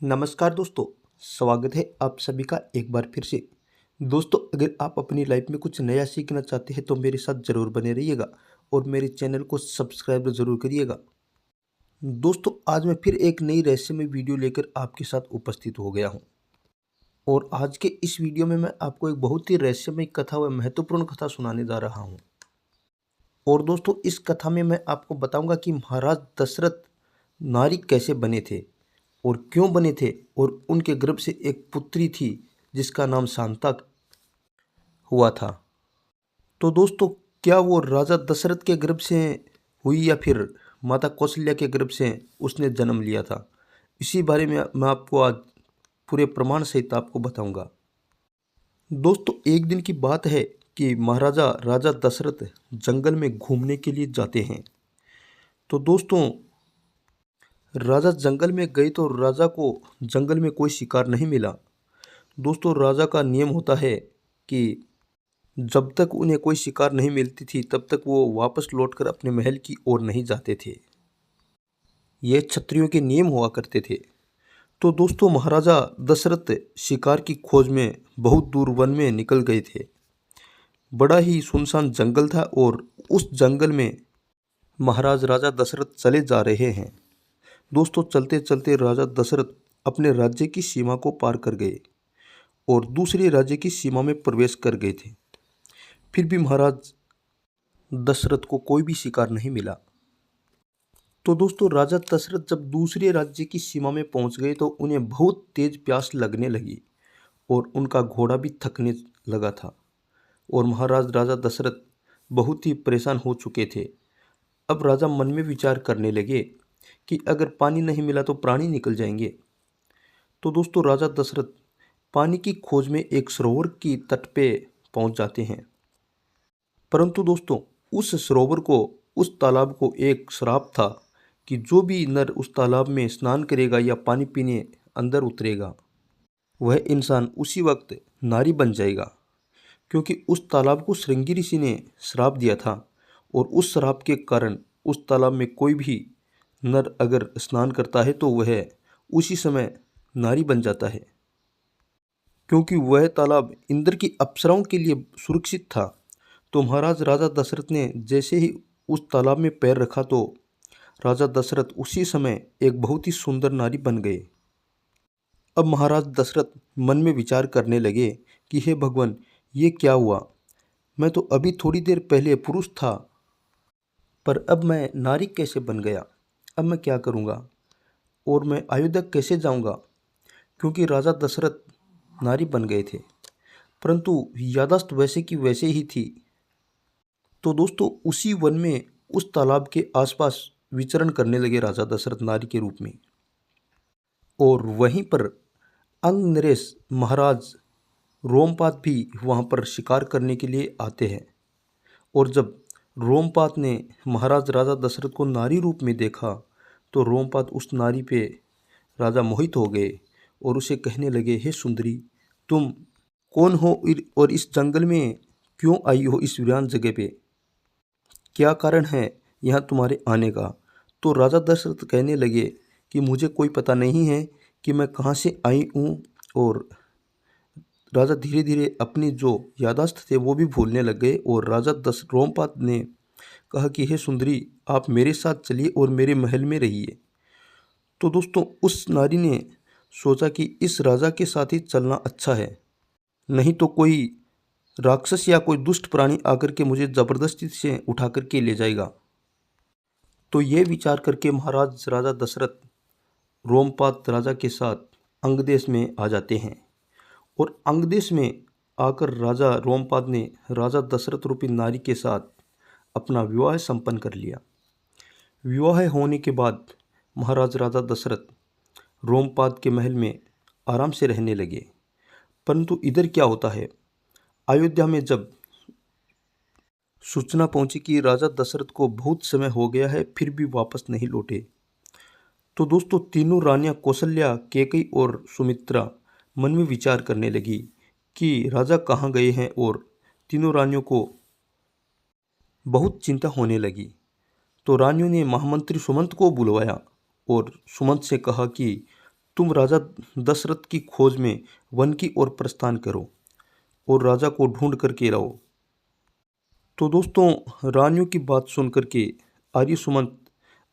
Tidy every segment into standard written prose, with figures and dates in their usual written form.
नमस्कार दोस्तों। स्वागत है आप सभी का एक बार फिर से। दोस्तों, अगर आप अपनी लाइफ में कुछ नया सीखना चाहते हैं तो मेरे साथ ज़रूर बने रहिएगा और मेरे चैनल को सब्सक्राइब ज़रूर करिएगा। दोस्तों, आज मैं फिर एक नई रहस्यमय वीडियो लेकर आपके साथ उपस्थित हो गया हूं और आज के इस वीडियो में मैं आपको एक बहुत ही रहस्यमय कथा व महत्वपूर्ण कथा सुनाने जा रहा हूं। और दोस्तों, इस कथा में मैं आपको बताऊंगा कि महाराज दशरथ नारी कैसे बने थे और क्यों बने थे, और उनके गर्भ से एक पुत्री थी जिसका नाम शांता हुआ था। तो दोस्तों, क्या वो राजा दशरथ के गर्भ से हुई या फिर माता कौशल्या के गर्भ से उसने जन्म लिया था, इसी बारे में मैं आपको आज पूरे प्रमाण सहित आपको बताऊंगा। दोस्तों, एक दिन की बात है कि महाराजा राजा दशरथ जंगल में घूमने के लिए जाते हैं। तो दोस्तों, राजा जंगल में गए तो राजा को जंगल में कोई शिकार नहीं मिला। दोस्तों, राजा का नियम होता है कि जब तक उन्हें कोई शिकार नहीं मिलती थी तब तक वो वापस लौटकर अपने महल की ओर नहीं जाते थे। ये क्षत्रियों के नियम हुआ करते थे। तो दोस्तों, महाराजा दशरथ शिकार की खोज में बहुत दूर वन में निकल गए थे। बड़ा ही सुनसान जंगल था और उस जंगल में महाराज राजा दशरथ चले जा रहे हैं। दोस्तों, चलते चलते राजा दशरथ अपने राज्य की सीमा को पार कर गए और दूसरे राज्य की सीमा में प्रवेश कर गए थे। फिर भी महाराज दशरथ को कोई भी शिकार नहीं मिला। तो दोस्तों, राजा दशरथ जब दूसरे राज्य की सीमा में पहुंच गए तो उन्हें बहुत तेज प्यास लगने लगी और उनका घोड़ा भी थकने लगा था और महाराज राजा दशरथ बहुत ही परेशान हो चुके थे। अब राजा मन में विचार करने लगे कि अगर पानी नहीं मिला तो प्राणी निकल जाएंगे। तो दोस्तों, राजा दशरथ पानी की खोज में एक सरोवर की तट पे पहुंच जाते हैं। परंतु दोस्तों, उस सरोवर को, उस तालाब को एक श्राप था कि जो भी नर उस तालाब में स्नान करेगा या पानी पीने अंदर उतरेगा वह इंसान उसी वक्त नारी बन जाएगा, क्योंकि उस तालाब को श्रृंगी ऋषि ने श्राप दिया था और उस श्राप के कारण उस तालाब में कोई भी नर अगर स्नान करता है तो वह उसी समय नारी बन जाता है, क्योंकि वह तालाब इंद्र की अप्सराओं के लिए सुरक्षित था। तो महाराज राजा दशरथ ने जैसे ही उस तालाब में पैर रखा तो राजा दशरथ उसी समय एक बहुत ही सुंदर नारी बन गए। अब महाराज दशरथ मन में विचार करने लगे कि हे भगवान, ये क्या हुआ? मैं तो अभी थोड़ी देर पहले पुरुष था, पर अब मैं नारी कैसे बन गया? अब मैं क्या करूँगा और मैं अयोध्या कैसे जाऊँगा? क्योंकि राजा दशरथ नारी बन गए थे, परंतु याददाश्त वैसे की वैसे ही थी। तो दोस्तों, उसी वन में उस तालाब के आसपास विचरण करने लगे राजा दशरथ नारी के रूप में। और वहीं पर अंग नरेश महाराज रोमपाद भी वहाँ पर शिकार करने के लिए आते हैं। और जब रोमपाद ने महाराज राजा दशरथ को नारी रूप में देखा तो रोमपाद उस नारी पे राजा मोहित हो गए और उसे कहने लगे, हे सुंदरी, तुम कौन हो और इस जंगल में क्यों आई हो? इस वीरान जगह पे क्या कारण है यहाँ तुम्हारे आने का? तो राजा दशरथ कहने लगे कि मुझे कोई पता नहीं है कि मैं कहाँ से आई हूँ। और राजा धीरे धीरे अपनी जो याददाश्त थे वो भी भूलने लग गए और राजा रोमपाद ने कहा कि हे सुंदरी, आप मेरे साथ चलिए और मेरे महल में रहिए। तो दोस्तों, उस नारी ने सोचा कि इस राजा के साथ ही चलना अच्छा है, नहीं तो कोई राक्षस या कोई दुष्ट प्राणी आकर के मुझे ज़बरदस्ती से उठा करके ले जाएगा। तो ये विचार करके महाराज राजा दशरथ रोमपाद राजा के साथ अंगदेश में आ जाते हैं और अंगदेश में आकर राजा रोमपाद ने राजा दशरथ रूपी नारी के साथ अपना विवाह संपन्न कर लिया। विवाह होने के बाद महाराज राजा दशरथ रोमपाद के महल में आराम से रहने लगे। परंतु इधर क्या होता है, अयोध्या में जब सूचना पहुंची कि राजा दशरथ को बहुत समय हो गया है फिर भी वापस नहीं लौटे, तो दोस्तों तीनों रानियां कौशल्या, कैकेयी और सुमित्रा मन में विचार करने लगी कि राजा कहाँ गए हैं और तीनों रानियों को बहुत चिंता होने लगी। तो रानियों ने महामंत्री सुमंत को बुलवाया और सुमंत से कहा कि तुम राजा दशरथ की खोज में वन की ओर प्रस्थान करो और राजा को ढूंढ करके लाओ। तो दोस्तों, रानियों की बात सुन करके आर्य सुमंत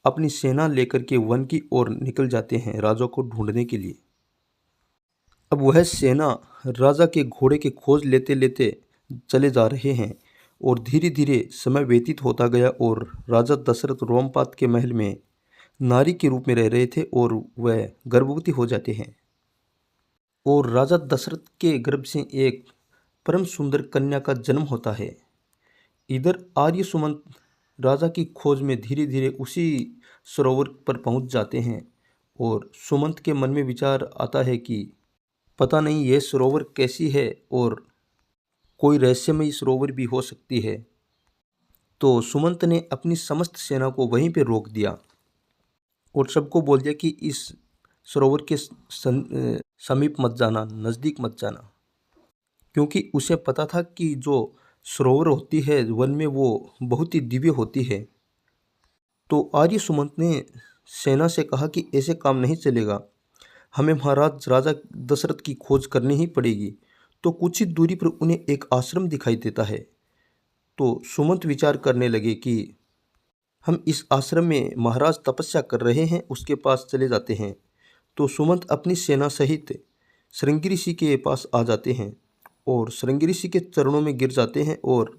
अपनी सेना लेकर के वन की ओर निकल जाते हैं राजा को ढूंढने के लिए। अब वह सेना राजा के घोड़े की खोज लेते लेते चले जा रहे हैं और धीरे धीरे समय व्यतीत होता गया और राजा दशरथ रोमपाद के महल में नारी के रूप में रह रहे थे और वह गर्भवती हो जाते हैं और राजा दशरथ के गर्भ से एक परम सुंदर कन्या का जन्म होता है। इधर आर्य सुमंत राजा की खोज में धीरे धीरे उसी सरोवर पर पहुंच जाते हैं और सुमंत के मन में विचार आता है कि पता नहीं यह सरोवर कैसी है और कोई रहस्यमयी सरोवर भी हो सकती है। तो सुमंत ने अपनी समस्त सेना को वहीं पर रोक दिया और सबको बोल दिया कि इस सरोवर के समीप मत जाना, नज़दीक मत जाना, क्योंकि उसे पता था कि जो सरोवर होती है वन में वो बहुत ही दिव्य होती है। तो आर्य सुमंत ने सेना से कहा कि ऐसे काम नहीं चलेगा, हमें महाराज राजा दशरथ की खोज करनी ही पड़ेगी। तो कुछ ही दूरी पर उन्हें एक आश्रम दिखाई देता है। तो सुमंत विचार करने लगे कि हम इस आश्रम में महाराज तपस्या कर रहे हैं, उसके पास चले जाते हैं। तो सुमंत अपनी सेना सहित श्रृंगी ऋषि के पास आ जाते हैं और श्रृंगी ऋषि के चरणों में गिर जाते हैं और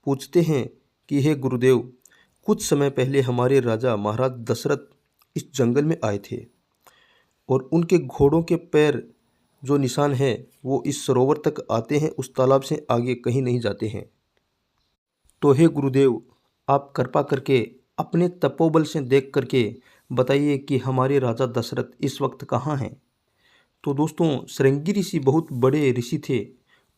पूछते हैं कि हे गुरुदेव, कुछ समय पहले हमारे राजा महाराज दशरथ इस जंगल में आए थे और उनके घोड़ों के पैर जो निशान है वो इस सरोवर तक आते हैं, उस तालाब से आगे कहीं नहीं जाते हैं। तो हे गुरुदेव, आप कृपा करके अपने तपोबल से देख करके बताइए कि हमारे राजा दशरथ इस वक्त कहाँ हैं। तो दोस्तों, श्रृंगी ऋषि बहुत बड़े ऋषि थे।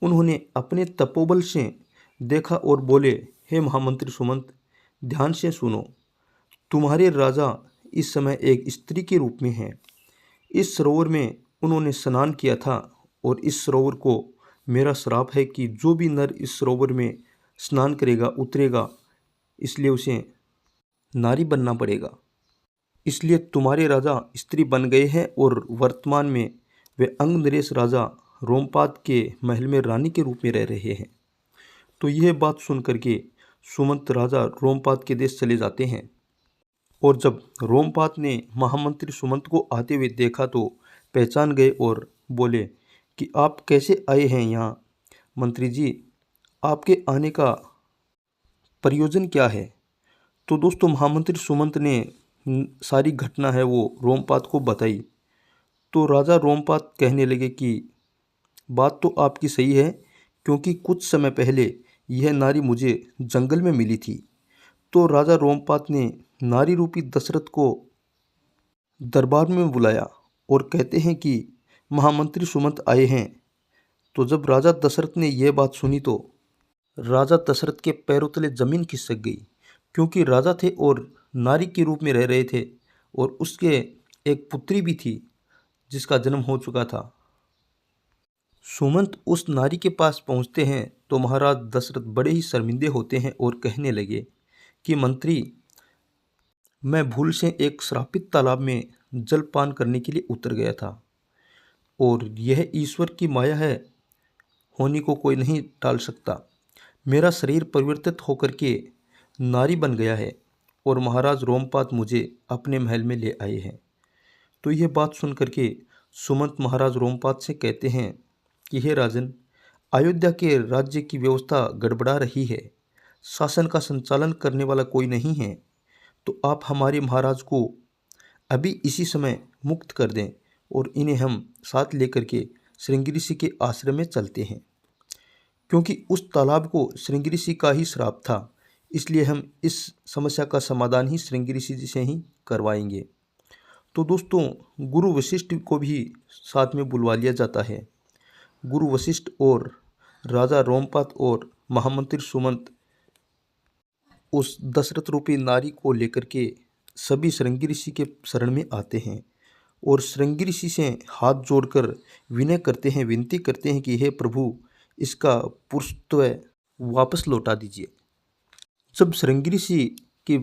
उन्होंने अपने तपोबल से देखा और बोले, हे महामंत्री सुमंत, ध्यान से सुनो, तुम्हारे राजा इस समय एक स्त्री के रूप में हैं। इस सरोवर में उन्होंने स्नान किया था और इस सरोवर को मेरा श्राप है कि जो भी नर इस सरोवर में स्नान करेगा उतरेगा, इसलिए उसे नारी बनना पड़ेगा। इसलिए तुम्हारे राजा स्त्री बन गए हैं और वर्तमान में वे अंग नरेश राजा रोमपाद के महल में रानी के रूप में रह रहे हैं। तो यह बात सुन करके सुमंत राजा रोमपाद के देश चले जाते हैं और जब रोमपाद ने महामंत्री सुमंत को आते हुए देखा तो पहचान गए और बोले कि आप कैसे आए हैं यहाँ मंत्री जी, आपके आने का प्रयोजन क्या है। तो दोस्तों, महामंत्री सुमंत ने सारी घटना है वो रोमपाद को बताई। तो राजा रोमपाद कहने लगे कि बात तो आपकी सही है, क्योंकि कुछ समय पहले यह नारी मुझे जंगल में मिली थी। तो राजा रोमपाद ने नारी रूपी दशरथ को दरबार में बुलाया और कहते हैं कि महामंत्री सुमंत आए हैं। तो जब राजा दशरथ ने यह बात सुनी तो राजा दशरथ के पैरों तले जमीन खिसक गई, क्योंकि राजा थे और नारी के रूप में रह रहे थे और उसके एक पुत्री भी थी जिसका जन्म हो चुका था। सुमंत उस नारी के पास पहुंचते हैं तो महाराज दशरथ बड़े ही शर्मिंदे होते हैं और कहने लगे कि मंत्री, मैं भूल से एक श्रापित तालाब में जलपान करने के लिए उतर गया था और यह ईश्वर की माया है, होने को कोई नहीं टाल सकता। मेरा शरीर परिवर्तित होकर के नारी बन गया है और महाराज रोमपाद मुझे अपने महल में ले आए हैं। तो यह बात सुन करके सुमंत महाराज रोमपाद से कहते हैं कि हे राजन, अयोध्या के राज्य की व्यवस्था गड़बड़ा रही है, शासन का संचालन करने वाला कोई नहीं है। तो आप हमारे महाराज को अभी इसी समय मुक्त कर दें और इन्हें हम साथ लेकर के श्रृंगी ऋषि के आश्रम में चलते हैं, क्योंकि उस तालाब को श्रृंगी ऋषि का ही श्राप था, इसलिए हम इस समस्या का समाधान ही श्रृंगी ऋषि जी से ही करवाएंगे। तो दोस्तों, गुरु वशिष्ठ को भी साथ में बुलवा लिया जाता है। गुरु वशिष्ठ और राजा रोमपाद और महामंत्री सुमंत उस दशरथ रूपी नारी को लेकर के सभी श्रृंगी ऋषि के शरण में आते हैं और श्रृंगी ऋषि से हाथ जोड़कर विनय करते हैं, विनती करते हैं कि हे प्रभु, इसका पुरुषत्व वापस लौटा दीजिए। जब श्रृंगी ऋषि की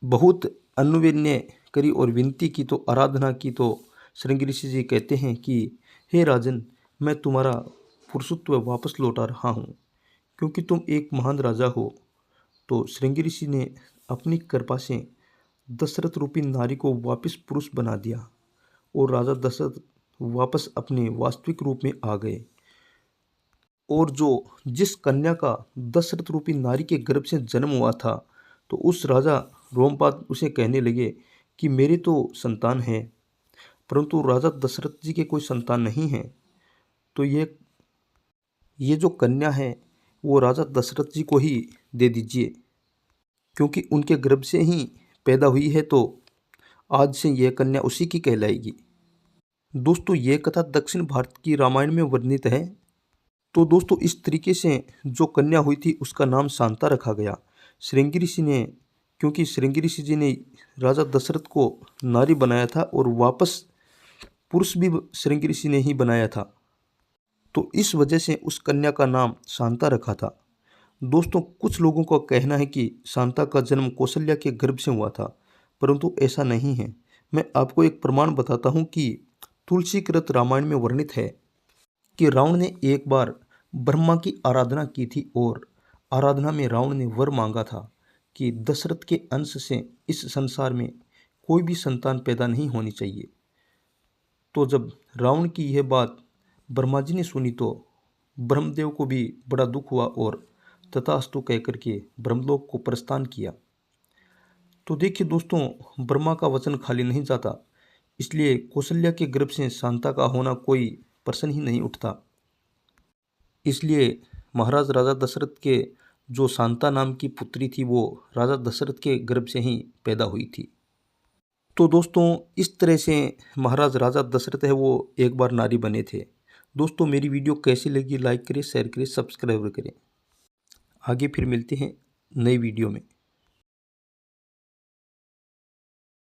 बहुत अनुविनय करी और विनती की तो आराधना की तो श्रृंगी ऋषि जी कहते हैं कि हे राजन, मैं तुम्हारा पुरुषत्व वापस लौटा रहा हूँ क्योंकि तुम एक महान राजा हो। तो श्रृंगी ऋषि ने अपनी कृपा से दशरथ रूपी नारी को वापस पुरुष बना दिया और राजा दशरथ वापस अपने वास्तविक रूप में आ गए। और जिस कन्या का दशरथ रूपी नारी के गर्भ से जन्म हुआ था, तो उस राजा रोमपाद उसे कहने लगे कि मेरी तो संतान है, परंतु राजा दशरथ जी के कोई संतान नहीं है। तो ये जो कन्या है वो राजा दशरथ जी को ही दे दीजिए, क्योंकि उनके गर्भ से ही पैदा हुई है, तो आज से यह कन्या उसी की कहलाएगी। दोस्तों, ये कथा दक्षिण भारत की रामायण में वर्णित है। तो दोस्तों, इस तरीके से जो कन्या हुई थी उसका नाम शांता रखा गया। श्रृंगी ऋषि ने, क्योंकि श्रृंगी ऋषि जी ने राजा दशरथ को नारी बनाया था और वापस पुरुष भी श्रृंगी ऋषि ने ही बनाया था, तो इस वजह से उस कन्या का नाम शांता रखा था। दोस्तों, कुछ लोगों का कहना है कि शांता का जन्म कौशल्या के गर्भ से हुआ था, परंतु ऐसा नहीं है। मैं आपको एक प्रमाण बताता हूँ कि तुलसीकृत रामायण में वर्णित है कि रावण ने एक बार ब्रह्मा की आराधना की थी और आराधना में रावण ने वर मांगा था कि दशरथ के अंश से इस संसार में कोई भी संतान पैदा नहीं होनी चाहिए। तो जब रावण की यह बात ब्रह्मा जी ने सुनी तो ब्रह्मदेव को भी बड़ा दुख हुआ और तथास्तु कहकर के ब्रह्मलोक को प्रस्थान किया। तो देखिए दोस्तों, ब्रह्मा का वचन खाली नहीं जाता, इसलिए कौशल्या के गर्भ से शांता का होना कोई प्रश्न ही नहीं उठता। इसलिए महाराज राजा दशरथ के जो शांता नाम की पुत्री थी वो राजा दशरथ के गर्भ से ही पैदा हुई थी। तो दोस्तों, इस तरह से महाराज राजा दशरथ है वो एक बार नारी बने थे। दोस्तों, मेरी वीडियो कैसी लगी लाइक करें, शेयर करें, सब्सक्राइब करें। आगे फिर मिलते हैं नई वीडियो में।